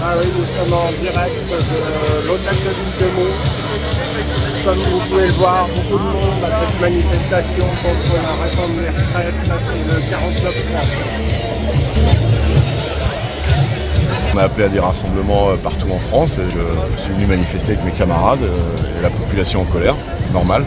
Ah oui, nous sommes en direct de l'hôtel de ville de Meaux. Comme vous pouvez le voir, beaucoup de monde à cette manifestation contre la réforme des retraites et le 49.3. On a appelé à des rassemblements partout en France. Je suis venu manifester avec mes camarades et la population en colère, normal.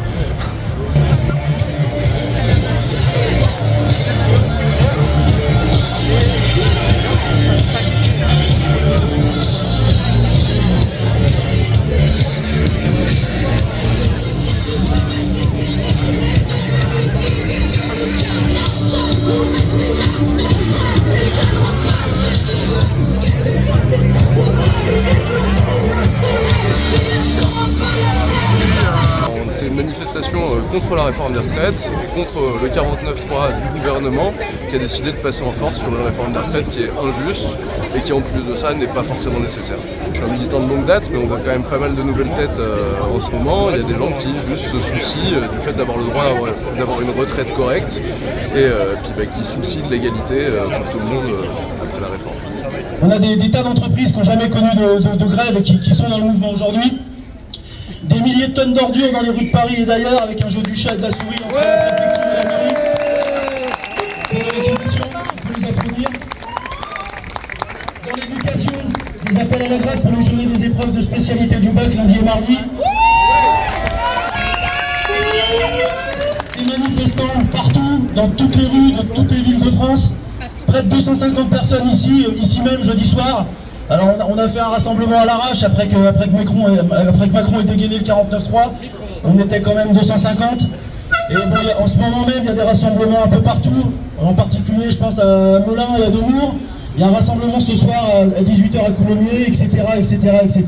C'est une manifestation contre la réforme des retraites, contre le 49.3 du gouvernement qui a décidé de passer en force sur une réforme des retraites qui est injuste et qui en plus de ça n'est pas forcément nécessaire. Je suis un militant de longue date, mais on voit quand même pas mal de nouvelles têtes en ce moment. Il y a des gens qui juste se soucient du fait d'avoir le droit d'avoir une retraite correcte et puis qui se soucient de l'égalité pour tout le monde de la réforme. On a des tas d'entreprises qui n'ont jamais connu de grève et qui sont dans le mouvement aujourd'hui. Des milliers de tonnes d'ordures dans les rues de Paris et d'ailleurs, avec un jeu du chat et de la souris entre la préfecture et la mairie. Pour la réquisition, il faut les applaudir. Dans l'éducation, des appels à la grève pour les journées des épreuves de spécialité du bac lundi et mardi. Des manifestants partout, dans toutes les rues de toutes les villes de France. Près de 250 personnes ici même jeudi soir. Alors on a fait un rassemblement à l'arrache après que Macron ait dégainé le 49.3. On était quand même 250. Et bon, en ce moment même, il y a des rassemblements un peu partout. En particulier, je pense à Melun et à Nemours. Il y a un rassemblement ce soir à 18h à Coulommiers, etc., etc., etc.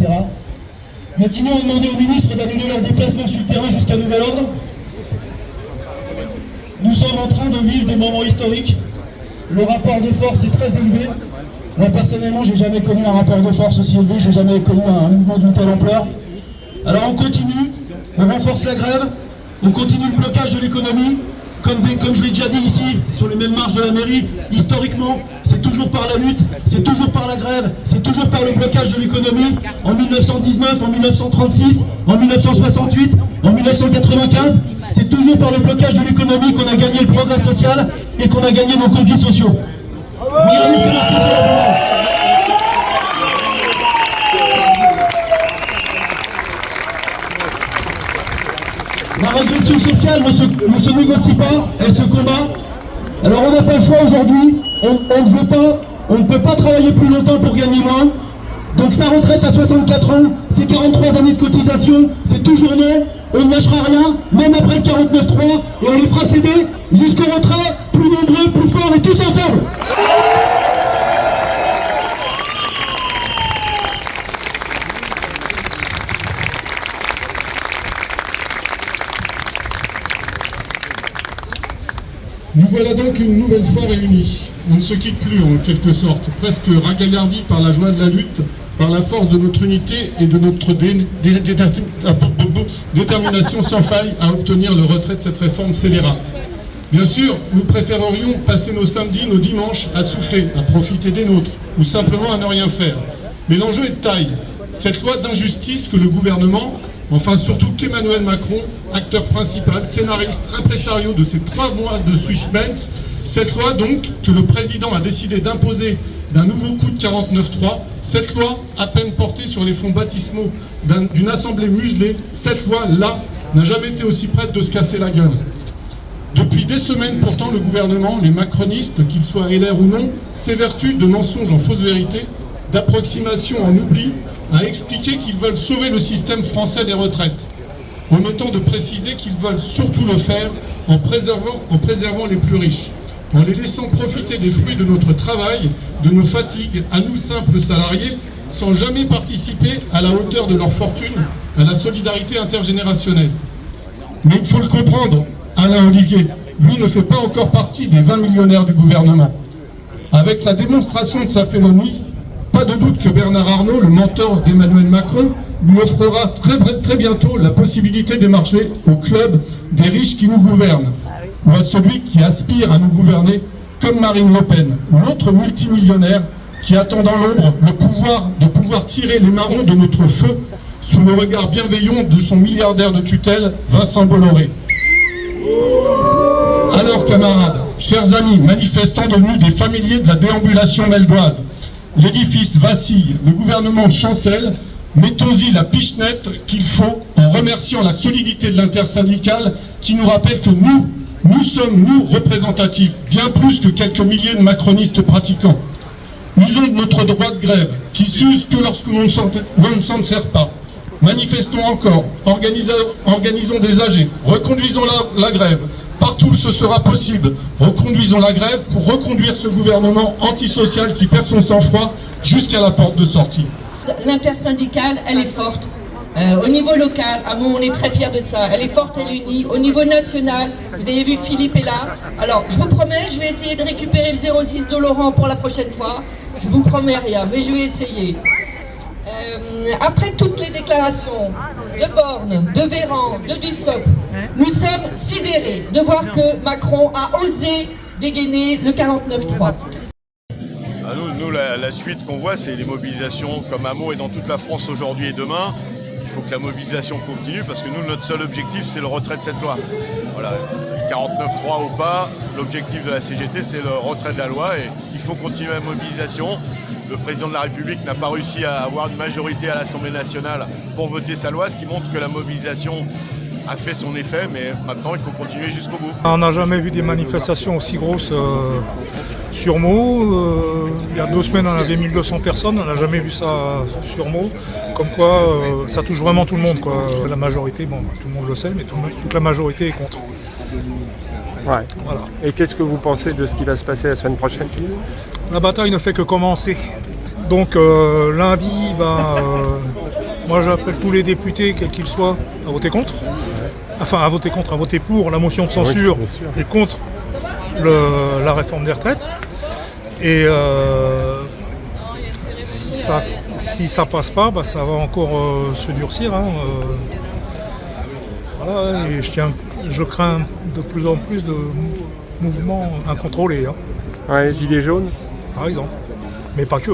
Matignon a demandé au ministre d'annuler leur déplacement sur le terrain jusqu'à nouvel ordre. Nous sommes en train de vivre des moments historiques. Le rapport de force est très élevé. Moi personnellement, j'ai jamais connu un rapport de force aussi élevé, j'ai jamais connu un mouvement d'une telle ampleur. Alors on continue, on renforce la grève, on continue le blocage de l'économie. Comme je l'ai déjà dit ici, sur les mêmes marches de la mairie, historiquement, c'est toujours par la lutte, c'est toujours par la grève, c'est toujours par le blocage de l'économie. En 1919, en 1936, en 1968, en 1995, c'est toujours par le blocage de l'économie qu'on a gagné le progrès social et qu'on a gagné nos conquis sociaux. Regardez ce que marqué sur la parole. La régression sociale ne se négocie pas, elle se combat. Alors on n'a pas le choix aujourd'hui, on ne peut pas travailler plus longtemps pour gagner moins. Donc sa retraite à 64 ans, c'est 43 années de cotisation, c'est toujours non, on ne lâchera rien, même après le 49.3, et on les fera céder jusqu'au retrait, plus nombreux, plus forts et tous ensemble. Nous voilà donc une nouvelle fois réunis. On ne se quitte plus en quelque sorte, presque ragaillardis par la joie de la lutte, par la force de notre unité et de notre détermination sans faille à obtenir le retrait de cette réforme scélérate. Bien sûr, nous préférerions passer nos samedis, nos dimanches à souffler, à profiter des nôtres, ou simplement à ne rien faire. Mais l'enjeu est de taille. Cette loi d'injustice que le gouvernement, enfin surtout qu'Emmanuel Macron, acteur principal, scénariste, impresario de ces 3 mois de suspense, cette loi donc que le président a décidé d'imposer d'un nouveau coup de 49.3, cette loi à peine portée sur les fonds baptismaux d'une assemblée muselée, cette loi-là n'a jamais été aussi prête de se casser la gueule. Depuis des semaines pourtant, le gouvernement, les macronistes, qu'ils soient LR ou non, s'évertuent de mensonges en fausse vérité, d'approximations en oubli, à expliquer qu'ils veulent sauver le système français des retraites, omettant de préciser qu'ils veulent surtout le faire en préservant les plus riches, en les laissant profiter des fruits de notre travail, de nos fatigues, à nous simples salariés, sans jamais participer à la hauteur de leur fortune, à la solidarité intergénérationnelle. Mais il faut le comprendre, Alain Ollivier, lui ne fait pas encore partie des 20 millionnaires du gouvernement. Avec la démonstration de sa félonie, pas de doute que Bernard Arnault, le mentor d'Emmanuel Macron, lui offrira très bientôt la possibilité de marcher au club des riches qui nous gouvernent, ou à celui qui aspire à nous gouverner comme Marine Le Pen, ou l'autre multimillionnaire qui attend dans l'ombre de pouvoir tirer les marrons de notre feu sous le regard bienveillant de son milliardaire de tutelle, Vincent Bolloré. Alors camarades, chers amis, manifestants devenus des familiers de la déambulation meldoise, l'édifice vacille, le gouvernement chancelle, mettons-y la pichenette qu'il faut en remerciant la solidité de l'intersyndicale qui nous rappelle que nous sommes, nous, représentatifs, bien plus que quelques milliers de macronistes pratiquants. Usons de notre droit de grève, qui s'use que lorsque l'on ne s'en sert pas. Manifestons encore, organisons des AG, reconduisons la grève, partout où ce sera possible, reconduisons la grève pour reconduire ce gouvernement antisocial qui perd son sang-froid jusqu'à la porte de sortie. L'intersyndicale, elle est forte. Au niveau local, à Meaux, on est très fiers de ça. Elle est forte, elle est unie. Au niveau national, vous avez vu que Philippe est là. Alors, je vous promets, je vais essayer de récupérer le 06 de Laurent pour la prochaine fois. Je vous promets rien, mais je vais essayer. Après toutes les déclarations de Borne, de Véran, de Dussopt, nous sommes sidérés de voir que Macron a osé dégainer le 49.3. Nous, la suite qu'on voit, c'est les mobilisations comme à Meaux et dans toute la France aujourd'hui et demain. Il faut que la mobilisation continue parce que nous, notre seul objectif, c'est le retrait de cette loi. Voilà, 49.3 ou pas, l'objectif de la CGT, c'est le retrait de la loi et il faut continuer la mobilisation. Le président de la République n'a pas réussi à avoir une majorité à l'Assemblée nationale pour voter sa loi, ce qui montre que la mobilisation a fait son effet, mais maintenant il faut continuer jusqu'au bout. On n'a jamais vu des manifestations aussi grosses sur Meaux. Il y a 2 semaines, on avait 1200 personnes, on n'a jamais vu ça sur Meaux. Comme quoi, ça touche vraiment tout le monde, quoi. La majorité, bon, tout le monde le sait, mais toute la majorité est contre. Ouais. Voilà. Et qu'est-ce que vous pensez de ce qui va se passer la semaine prochaine? La bataille ne fait que commencer. Donc lundi, moi j'appelle tous les députés, quels qu'ils soient, à voter contre. Enfin, à voter pour la motion de censure et contre la réforme des retraites. Et si ça passe pas, ça va encore se durcir. Hein. Voilà, et je crains de plus en plus de mouvements incontrôlés. Hein. Ouais, gilets jaunes. Par exemple, mais pas que.